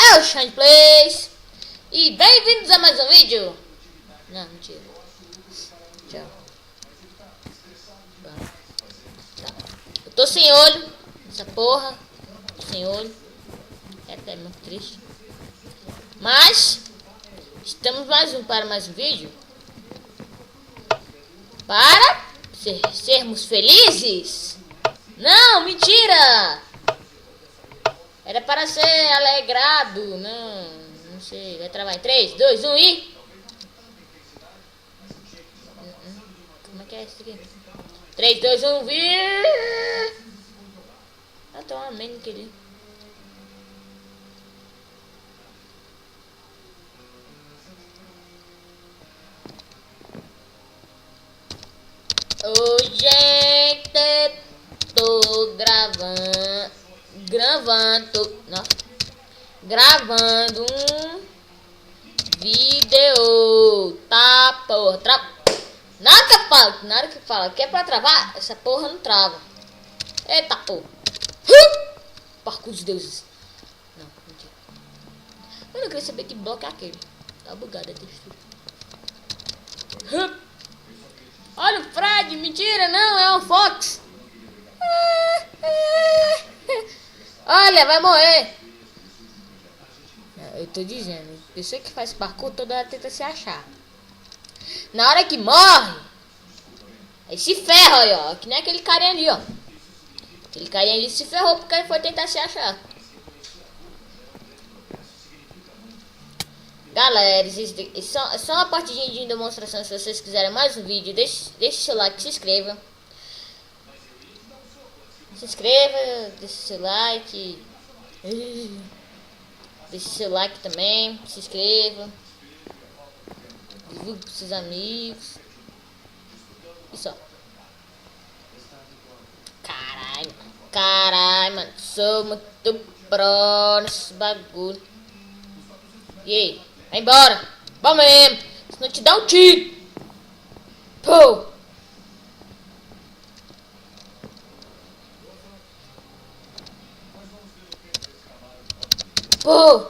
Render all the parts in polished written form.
é o Shine Plays e bem-vindos a mais um vídeo. Não, mentira. Tchau. Tá. Eu tô sem olho, essa porra. Sem olho. É até muito triste. Mas estamos para mais um vídeo. Para sermos felizes. Não, mentira. Era para ser alegrado. Não sei. Vai travar em 3, 2, 1 e... Como é que é isso aqui? 3, 2, 1, vir... Ah, tô amém, querido. Oi, gente, tô gravando um vídeo, tá, porra, na hora que fala que é pra travar, essa porra não trava. Eita, porra. Parkour dos deuses. Não, mentira. Eu não queria saber que bloco é aquele. Tá bugado, é textura. Olha o Fred, mentira, não, é um Fox. Olha, vai morrer. Eu tô dizendo, pessoa que faz parkour toda hora tenta se achar. Na hora que morre, aí se ferra, aí, ó. Que nem aquele carinha ali, ó. Aquele carinha ali se ferrou porque ele foi tentar se achar. Galera, só uma partidinha de demonstração. Se vocês quiserem mais um vídeo, deixe seu like, se inscreva. Se inscreva, deixe seu like. Deixe seu like também, se inscreva. Divulgue para seus amigos. E só. Caralho, mano. Sou muito pro nesse bagulho. E aí? Vai embora. Vamos mesmo. Senão te dá um tiro. Pô. Pô.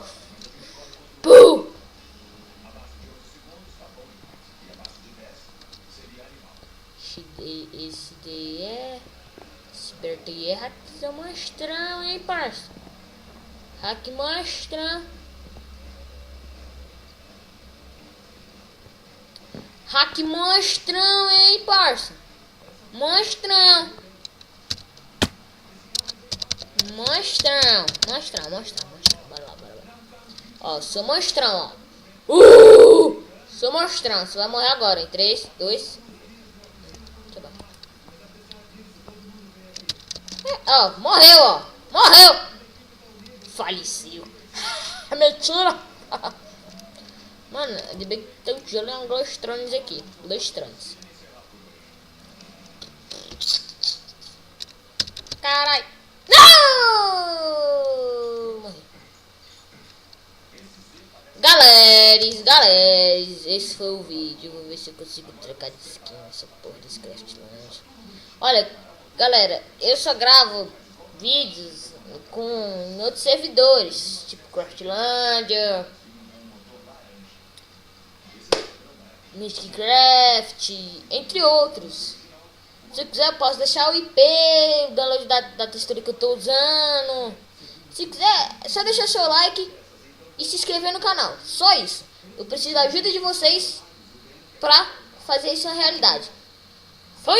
Pô. Esse daí é... Esse daí é hackzão monstrão, hein, parça? Hack monstrão. Hack monstrão, hein, parça? Monstrão. Bora lá. Ó, sou monstrão, ó. Sou monstrão. Você vai morrer agora, em 3, 2... Ó, morreu, ó. Morreu. Faleceu. Mentira. Mano, de bem que tem um tijolo e um Glowstrones aqui. Glowstrones. Carai. Não! Morri. Galeres, esse foi o vídeo. Vou ver se eu consigo trocar de skin nessa porra desse Craftland. Olha, galera, eu só gravo vídeos com outros servidores, tipo Craftlandia, Mysticraft, entre outros. Se quiser, eu posso deixar o IP, o download da textura que eu tô usando. Se quiser, é só deixar seu like e se inscrever no canal. Só isso. Eu preciso da ajuda de vocês pra fazer isso uma realidade. Foi!